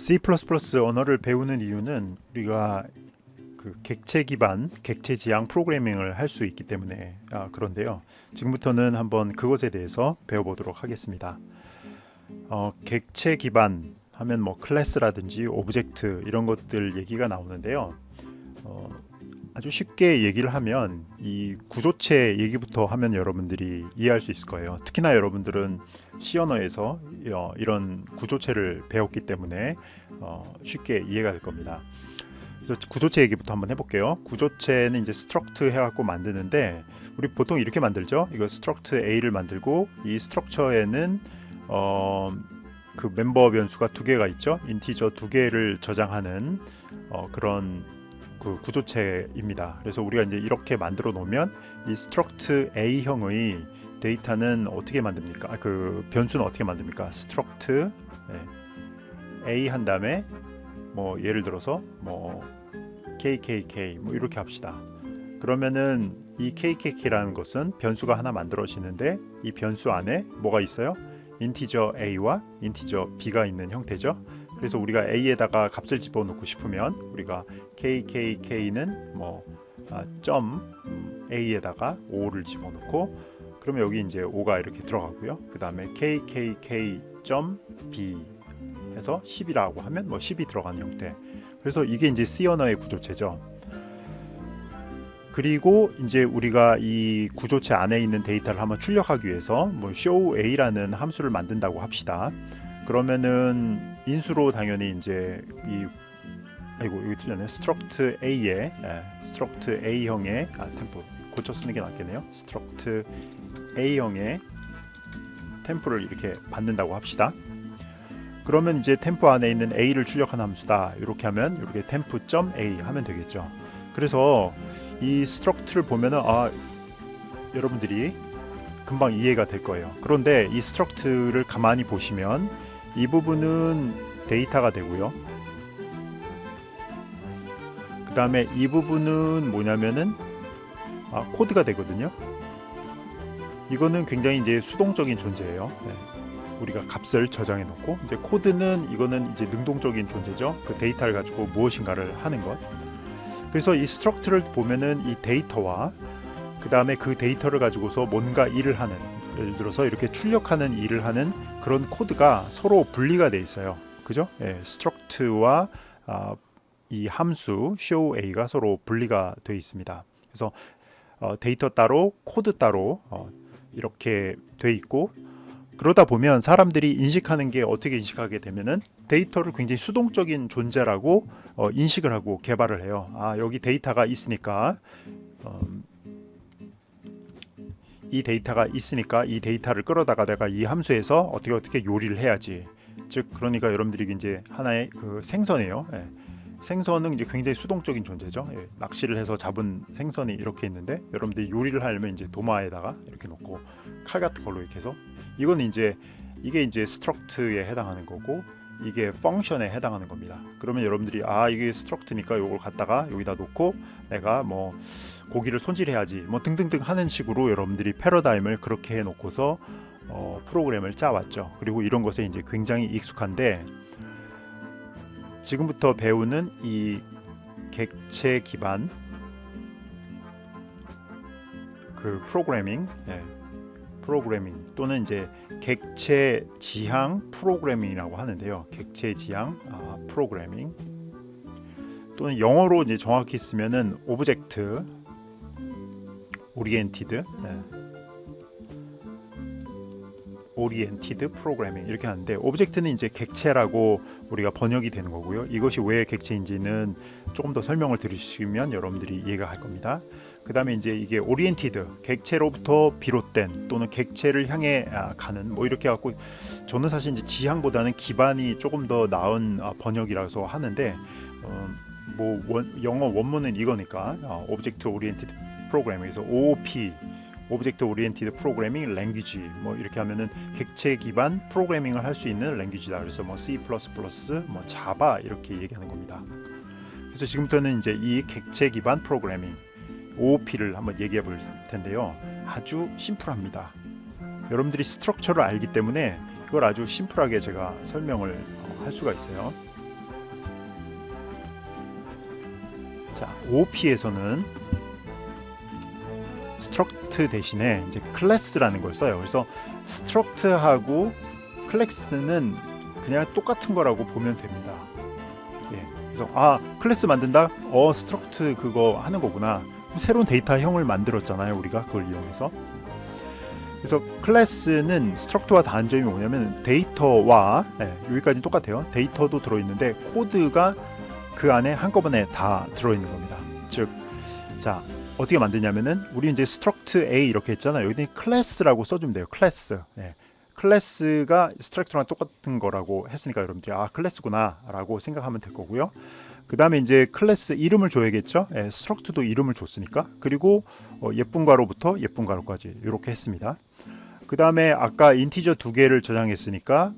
C++ 언어를 배우는 이유는 우리가 그 객체 기반, 객체 지향 프로그래밍을 할 수 있기 때문에 그런데요. 지금부터는 한번 그것에 대해서 배워보도록 하겠습니다. 객체 기반 하면 뭐 클래스라든지 오브젝트 이런 것들 얘기가 나오는데요. 아주 쉽게 얘기를 하면 이 구조체 얘기부터 하면 여러분들이 이해할 수 있을 거예요. 특히나 여러분들은 C 언어에서 이런 구조체를 배웠기 때문에 쉽게 이해가 될 겁니다. 그래서 구조체 얘기부터 한번 해볼게요. 구조체는 이제 struct 해갖고 만드는데 우리 보통 이렇게 만들죠. 이거 struct A를 만들고 이 스트럭처에는 그 멤버 변수가 두 개가 있죠. 인티저 두 개를 저장하는 그런 그 구조체입니다. 그래서 우리가 이제 이렇게 만들어 놓으면 이 struct A형의 데이터는 어떻게 만듭니까? 그 변수는 어떻게 만듭니까? struct A 한 다음에 뭐 예를 들어서 뭐 KKK 뭐 이렇게 합시다. 그러면은 이 KKK라는 것은 변수가 하나 만들어지는데 이 변수 안에 뭐가 있어요? 인티저 A와 인티저 B가 있는 형태죠. 그래서 우리가 A에다가 값을 집어넣고 싶으면 우리가 KKK는 뭐 점 A에다가 5를 집어넣고 그러면 여기 이제 5가 이렇게 들어가고요. 그 다음에 KKK.B 해서 10이라고 하면 뭐 10이 들어가는 형태. 그래서 이게 이제 C 언어의 구조체죠. 그리고 이제 우리가 이 구조체 안에 있는 데이터를 한번 출력하기 위해서 뭐 show A라는 함수를 만든다고 합시다. 그러면은 인수로 당연히 이제 이 여기 틀렸네요. struct A에 struct A형의 템프 고쳐 쓰는 게 낫겠네요. struct A형의 템프를 이렇게 받는다고 합시다. 그러면 이제 템프 안에 있는 A를 출력한 함수다. 이렇게 하면 이렇게 temp.A 하면 되겠죠. 그래서 이 struct를 보면은 여러분들이 금방 이해가 될 거예요. 그런데 이 struct를 가만히 보시면 이 부분은 데이터가 되고요. 그 다음에 이 부분은 뭐냐면은 코드가 되거든요. 이거는 굉장히 이제 수동적인 존재예요. 우리가 값을 저장해 놓고 이제 코드는 이거는 이제 능동적인 존재죠. 그 데이터를 가지고 무엇인가를 하는 것. 그래서 이 struct를 보면은 이 데이터와 그 다음에 그 데이터를 가지고서 뭔가 일을 하는, 예를 들어서 이렇게 출력하는 일을 하는 그런 코드가 서로 분리가 돼 있어요. 그죠? struct와 이 함수 show A가 서로 분리가 돼 있습니다. 그래서 데이터 따로 코드 따로 이렇게 돼 있고, 그러다 보면 사람들이 인식하는 게 어떻게 인식하게 되면은 데이터를 굉장히 수동적인 존재라고 인식을 하고 개발을 해요. 여기 데이터가 있으니까 이 데이터가 있으니까 이 데이터를 끌어다가 내가 이 함수에서 어떻게 요리를 해야지. 즉 그러니까 여러분들이 이제 하나의 그 생선이에요. 생선은 이제 굉장히 수동적인 존재죠. 낚시를 해서 잡은 생선이 이렇게 있는데 여러분들이 요리를 하려면 이제 도마에다가 이렇게 놓고 칼 같은 걸로 이렇게 해서 이게 이제 struct에 해당하는 거고 이게 function에 해당하는 겁니다. 그러면 여러분들이 이게 struct니까 이걸 갖다가 여기다 놓고 내가 뭐 고기를 손질해야지 뭐 등등등 하는 식으로 여러분들이 패러다임을 그렇게 해놓고서 프로그램을 짜왔죠. 그리고 이런 것에 이제 굉장히 익숙한데 지금부터 배우는 이 객체 기반 그 프로그래밍 또는 이제 객체 지향 프로그래밍이라고 하는데요. 객체 지향 프로그래밍 또는 영어로 이제 정확히 쓰면은 오브젝트 오리엔티드 프로그래밍 이렇게 하는데 오브젝트는 이제 객체라고 우리가 번역이 되는 거고요. 이것이 왜 객체인지는 조금 더 설명을 들으시면 여러분들이 이해가 할 겁니다. 그 다음에 이제 이게 오리엔티드 객체로부터 비롯된 또는 객체를 향해 가는 뭐 이렇게 갖고 저는 사실 이제 지향보다는 기반이 조금 더 나은 번역이라서 하는데 영어 원문은 이거니까 오브젝트 오리엔티드 프로그래밍에서 OOP 오브젝트 오리엔티드 프로그래밍 랭귀지 뭐 이렇게 하면은 객체 기반 프로그래밍을 할 수 있는 랭귀지다. 그래서 뭐 C++, 뭐 자바 이렇게 얘기하는 겁니다. 그래서 지금부터는 이제 이 객체 기반 프로그래밍 OOP를 한번 얘기해 볼 텐데요. 아주 심플합니다. 여러분들이 스트럭처를 알기 때문에 이걸 아주 심플하게 제가 설명을 할 수가 있어요. 자, OOP에서는 struct 대신에 이제 class라는 걸 써요. 그래서 struct하고 class는 그냥 똑같은 거라고 보면 됩니다. 예, 그래서 클래스 만든다? struct 그거 하는 거구나. 새로운 데이터형을 만들었잖아요, 우리가 그걸 이용해서. 그래서 클래스는 struct와 다른 점이 뭐냐면 데이터와 여기까지 똑같아요. 데이터도 들어있는데 코드가 그 안에 한꺼번에 다 들어있는 겁니다. 즉, 자, 어떻게 만드냐면은 우리 이제 struct A 이렇게 했잖아요. 여기는 class라고 써주면 돼요. class. 클래스가 struct랑 똑같은 거라고 했으니까 여러분들이 클래스구나 라고 생각하면 될 거고요. 그 다음에 이제 클래스 이름을 줘야겠죠. struct도 이름을 줬으니까. 그리고 예쁜 괄호부터 예쁜 괄호까지 이렇게 했습니다. 그 다음에 아까 인티저 두 개를 저장했으니까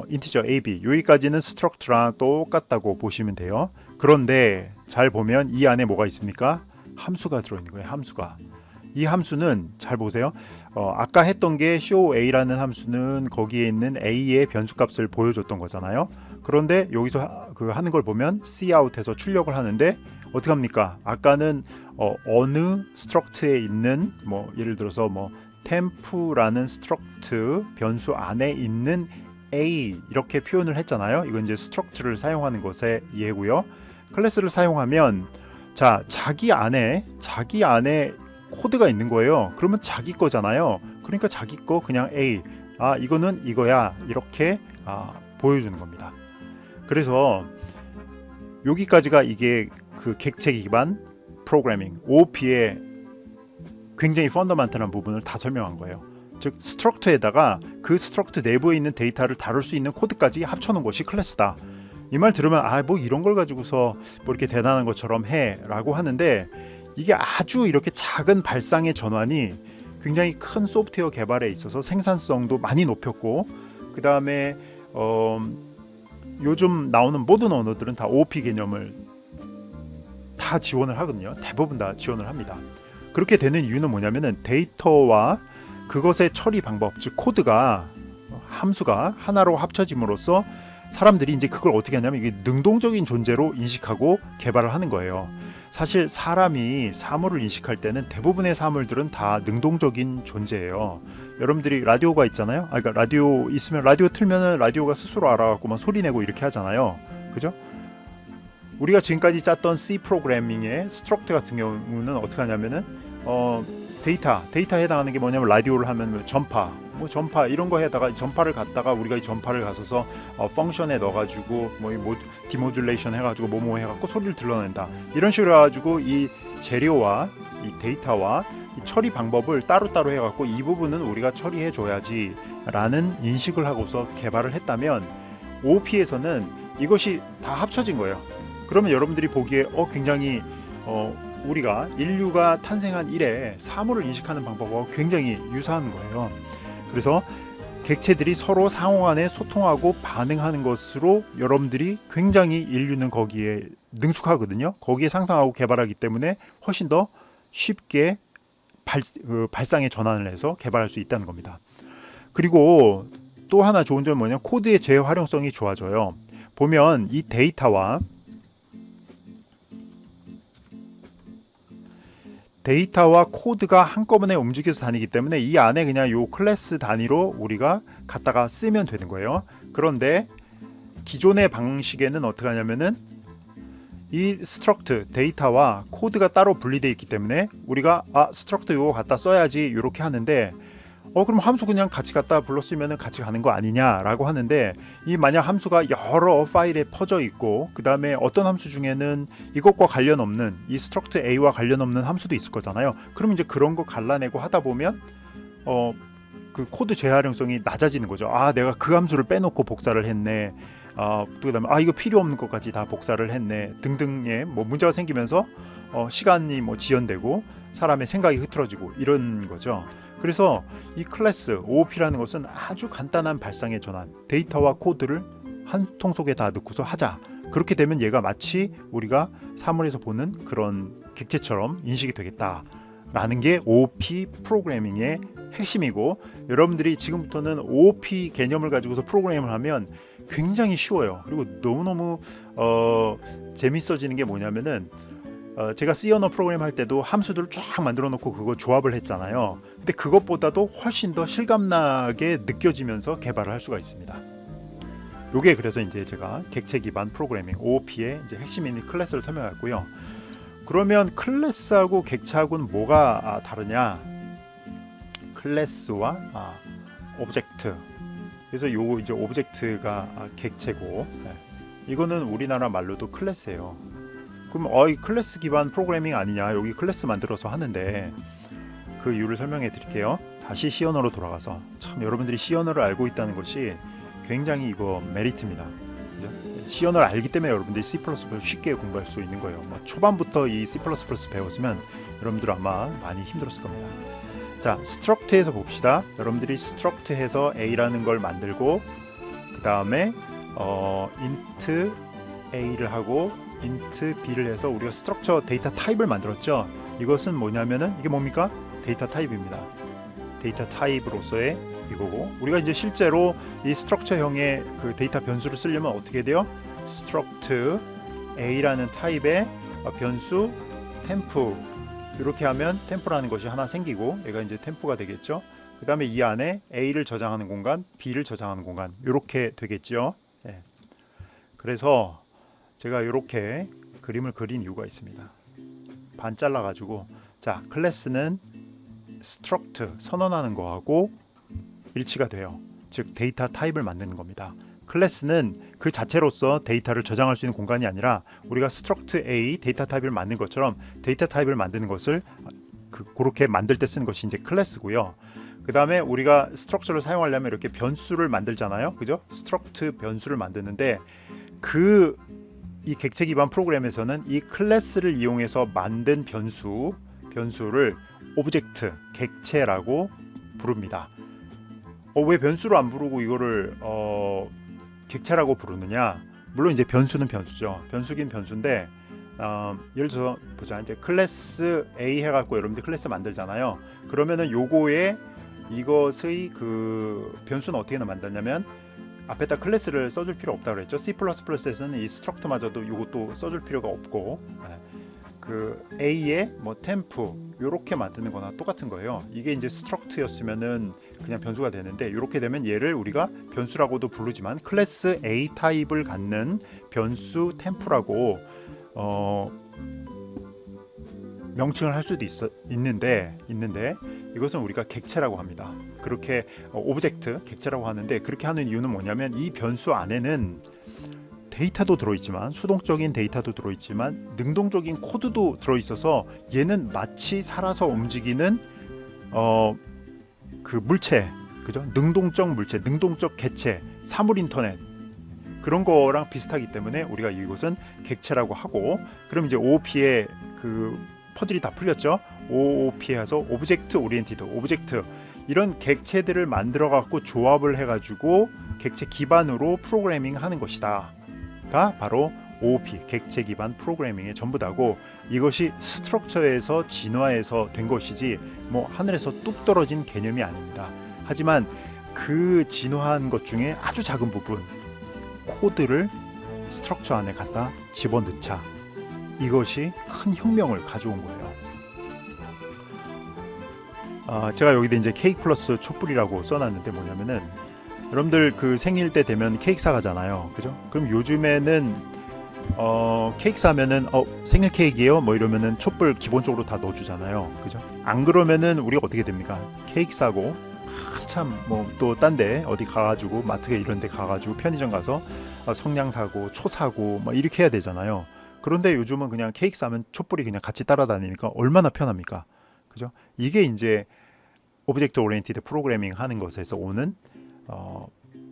인티저 AB 여기까지는 struct랑 똑같다고 보시면 돼요. 그런데 잘 보면 이 안에 뭐가 있습니까? 함수가 들어있는 거예요. 함수가. 이 함수는 잘 보세요. 아까 했던 게 showA라는 함수는 거기에 있는 A의 변수값을 보여줬던 거잖아요. 그런데 여기서 하는 걸 보면 cout에서 출력을 하는데 어떻게 합니까? 아까는 어느 struct에 있는 뭐 예를 들어서 뭐 temp라는 struct 변수 안에 있는 A 이렇게 표현을 했잖아요. 이건 이제 struct를 사용하는 것의 예고요. 클래스를 사용하면 자, 자기 안에 코드가 있는 거예요. 그러면 자기 거잖아요. 그러니까 자기 거 그냥 A 이거는 이거야 이렇게 보여주는 겁니다. 그래서 여기까지가 이게 그 객체 기반 프로그래밍 OOP의 굉장히 펀더멘털한 부분을 다 설명한 거예요. 즉 스트럭트에다가 그 스트럭트 내부에 있는 데이터를 다룰 수 있는 코드까지 합쳐놓은 것이 클래스다. 이 말 들으면 뭐 이런 걸 가지고서 뭐 이렇게 대단한 것처럼 해라고 하는데 이게 아주 이렇게 작은 발상의 전환이 굉장히 큰 소프트웨어 개발에 있어서 생산성도 많이 높였고 그 다음에 요즘 나오는 모든 언어들은 다 OOP 개념을 다 지원을 하거든요. 대부분 다 지원을 합니다. 그렇게 되는 이유는 뭐냐면은 데이터와 그것의 처리 방법, 즉 코드가 함수가 하나로 합쳐짐으로써 사람들이 이제 그걸 어떻게 하냐면 이게 능동적인 존재로 인식하고 개발을 하는 거예요. 사실 사람이 사물을 인식할 때는 대부분의 사물들은 다 능동적인 존재예요. 여러분들이 라디오가 있잖아요. 그러니까 라디오 있으면 라디오 틀면은 라디오가 스스로 알아갖고 막 소리 내고 이렇게 하잖아요. 그죠? 우리가 지금까지 짰던 C 프로그래밍의 스트럭트 같은 경우는 어떻게 하냐면은 데이터에 해당하는 게 뭐냐면 라디오를 하면 전파 이런 거 해다가 전파를 갖다가 우리가 이 전파를 가서서 펑션에 넣어가지고 뭐 디모듈레이션 해가지고 뭐뭐 해갖고 소리를 들러낸다 이런 식으로 해가지고 이 재료와 이 데이터와 이 처리 방법을 따로따로 해갖고 이 부분은 우리가 처리해 줘야지 라는 인식을 하고서 개발을 했다면 OOP에서는 이것이 다 합쳐진 거예요. 그러면 여러분들이 보기에 굉장히 우리가 인류가 탄생한 이래 사물을 인식하는 방법과 굉장히 유사한 거예요. 그래서 객체들이 서로 상호간에 소통하고 반응하는 것으로 여러분들이 굉장히 인류는 거기에 능숙하거든요. 거기에 상상하고 개발하기 때문에 훨씬 더 쉽게 발상의 전환을 해서 개발할 수 있다는 겁니다. 그리고 또 하나 좋은 점은 뭐냐면 코드의 재활용성이 좋아져요. 보면 이 데이터와 코드가 한꺼번에 움직여서 다니기 때문에 이 안에 그냥 요 클래스 단위로 우리가 갖다가 쓰면 되는 거예요. 그런데 기존의 방식에는 어떻게 하냐면은 이 struct 데이터와 코드가 따로 분리되어 있기 때문에 우리가 struct 요거 갖다 써야지 이렇게 하는데 그럼 함수 그냥 같이 갖다 불러 쓰면은 같이 가는 거 아니냐라고 하는데 이 만약 함수가 여러 파일에 퍼져 있고 그 다음에 어떤 함수 중에는 이것과 관련 없는 이 struct A와 관련 없는 함수도 있을 거잖아요. 그럼 이제 그런 거 갈라내고 하다 보면 그 코드 재활용성이 낮아지는 거죠. 내가 그 함수를 빼놓고 복사를 했네. 그 다음에 이거 필요 없는 것까지 다 복사를 했네 등등의 뭐 문제가 생기면서 시간이 뭐 지연되고 사람의 생각이 흐트러지고 이런 거죠. 그래서 이 클래스 OOP라는 것은 아주 간단한 발상의 전환, 데이터와 코드를 한 통 속에 다 넣고서 하자. 그렇게 되면 얘가 마치 우리가 사물에서 보는 그런 객체처럼 인식이 되겠다라는 게 OOP 프로그래밍의 핵심이고, 여러분들이 지금부터는 OOP 개념을 가지고서 프로그램을 하면 굉장히 쉬워요. 그리고 너무너무 재밌어지는 게 뭐냐면은 제가 C 언어 프로그램 할 때도 함수들을 쫙 만들어 놓고 그거 조합을 했잖아요. 근데 그것보다도 훨씬 더 실감나게 느껴지면서 개발을 할 수가 있습니다. 요게 그래서 이제 제가 객체 기반 프로그래밍 OOP의 이제 핵심인 클래스를 설명했고요. 그러면 클래스하고 객체하고는 뭐가 다르냐? 클래스와 오브젝트. 그래서 요 이제 오브젝트가 객체고, 이거는 우리나라 말로도 클래스예요. 그럼 이 클래스 기반 프로그래밍 아니냐? 여기 클래스 만들어서 하는데 그 이유를 설명해 드릴게요. 다시 C 언어로 돌아가서 참 여러분들이 C 언어를 알고 있다는 것이 굉장히 이거 메리트입니다. 그죠? C 언어를 알기 때문에 여러분들이 C++ 쉽게 공부할 수 있는 거예요. 초반부터 이 C++ 배웠으면 여러분들 아마 많이 힘들었을 겁니다. 자, struct에서 봅시다. 여러분들이 struct에서 A라는 걸 만들고 그 다음에 int A를 하고 int B를 해서 우리가 structure 데이터 타입을 만들었죠. 이것은 뭐냐면은 이게 뭡니까? 데이터 타입입니다. 데이터 타입으로서의 이거고, 우리가 이제 실제로 이 structure형의 그 데이터 변수를 쓰려면 어떻게 돼요? struct A라는 타입의 변수 temp, 이렇게 하면 템프라는 것이 하나 생기고 얘가 이제 템프가 되겠죠. 그 다음에 이 안에 A를 저장하는 공간, B를 저장하는 공간, 이렇게 되겠죠. 네. 그래서 제가 이렇게 그림을 그린 이유가 있습니다. 반 잘라 가지고, 자, 클래스는 struct 선언하는 거하고 일치가 돼요. 즉 데이터 타입을 만드는 겁니다. 클래스는 그 자체로서 데이터를 저장할 수 있는 공간이 아니라 우리가 struct A 데이터 타입을 만든 것처럼 데이터 타입을 만드는 것을 그렇게 만들 때 쓰는 것이 이제 클래스고요. 그 다음에 우리가 structure를 사용하려면 이렇게 변수를 만들잖아요. 그죠? struct 변수를 만드는데 이 객체 기반 프로그램에서는 이 클래스를 이용해서 만든 변수를 오브젝트, 객체라고 부릅니다. 왜 변수로 안 부르고 이거를 객체라고 부르느냐? 물론 이제 변수는 변수죠. 변수긴 변수인데 예를 들어서 보자. 이제 클래스 A 해갖고 여러분들 클래스 만들잖아요. 그러면은 요거에 이것의 그 변수는 어떻게 만드냐면 앞에다 클래스를 써줄 필요 없다고 그랬죠. C++에서는 이 struct마저도 이것도 써줄 필요가 없고, 그 A에 뭐 temp 요렇게 만드는 거나 똑같은 거예요. 이게 이제 struct였으면은 그냥 변수가 되는데, 이렇게 되면 얘를 우리가 변수라고도 부르지만 클래스 A 타입을 갖는 변수 temp라고 명칭을 할 수도 있는데 이것은 우리가 객체라고 합니다. 그렇게 오브젝트, 객체라고 하는데, 그렇게 하는 이유는 뭐냐면 이 변수 안에는 데이터도 들어있지만, 수동적인 데이터도 들어있지만 능동적인 코드도 들어있어서 얘는 마치 살아서 움직이는 그 물체, 그죠? 능동적 물체, 능동적 개체, 사물 인터넷, 그런 거랑 비슷하기 때문에 우리가 이것은 객체라고 하고, 그럼 이제 OOP의 그 퍼즐이 다 풀렸죠. OOP에서 오브젝트 오리엔티드, 오브젝트, 이런 객체들을 만들어 갖고 조합을 해 가지고 객체 기반으로 프로그래밍 하는 것이다 가 바로 OOP, 객체 기반 프로그래밍의 전부다고, 이것이 스트럭처에서 진화해서 된 것이지 뭐 하늘에서 뚝 떨어진 개념이 아닙니다. 하지만 그 진화한 것 중에 아주 작은 부분, 코드를 스트럭처 안에 갖다 집어넣자, 이것이 큰 혁명을 가져온 거예요. 제가 여기다 이제 케이크 플러스 촛불이라고 써놨는데, 뭐냐면은 여러분들 그 생일 때 되면 케이크 사가잖아요, 그죠? 그럼 요즘에는 케이크 사면은 생일 케이크예요 뭐 이러면은 촛불 기본적으로 다 넣어주잖아요, 그죠? 안 그러면은 우리가 어떻게 됩니까? 케이크 사고 한참 뭐 또 딴 데 어디 가가지고 마트 이런 데 가가지고 편의점 가서 성냥 사고 초 사고 뭐 이렇게 해야 되잖아요. 그런데 요즘은 그냥 케이크 사면 촛불이 그냥 같이 따라다니니까 얼마나 편합니까? 그죠? 이게 이제 오브젝트 오리엔티드 프로그래밍 하는 것에서 오는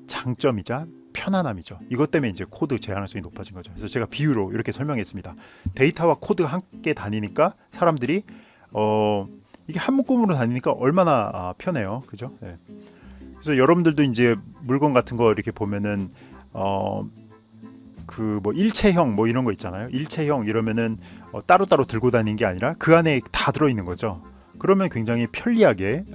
장점이자 편안함이죠. 이것 때문에 이제 코드 제한성이 높아진 거죠. 그래서 제가 비유로 이렇게 설명했습니다. 데이터와 코드가 함께 다니니까 사람들이 이게 한 묶음으로 다니니까 얼마나 편해요, 그죠? 네. 그래서 여러분들도 이제 물건 같은 거 이렇게 보면은 그 뭐 일체형 뭐 이런 거 있잖아요. 일체형 이러면은 따로따로 들고 다니는 게 아니라 그 안에 다 들어있는 거죠. 그러면 굉장히 편리하게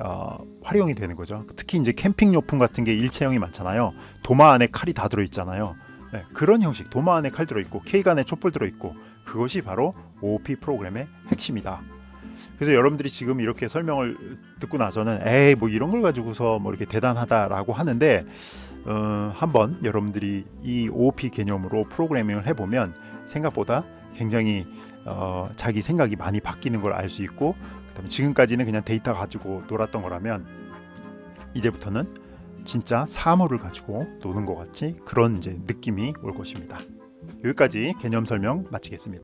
활용이 되는 거죠. 특히 이제 캠핑용품 같은 게 일체형이 많잖아요. 도마 안에 칼이 다 들어있잖아요. 네, 그런 형식, 도마 안에 칼 들어있고 케이크 안에 촛불 들어있고 그것이 바로 OOP 프로그램의 핵심이다. 그래서 여러분들이 지금 이렇게 설명을 듣고 나서는 에이 뭐 이런 걸 가지고서 뭐 이렇게 대단하다라고 하는데 한번 여러분들이 이 OOP 개념으로 프로그래밍을 해보면 생각보다 굉장히 자기 생각이 많이 바뀌는 걸 알 수 있고, 그다음에 지금까지는 그냥 데이터 가지고 놀았던 거라면 이제부터는 진짜 사물을 가지고 노는 것 같이 그런 이제 느낌이 올 것입니다. 여기까지 개념 설명 마치겠습니다.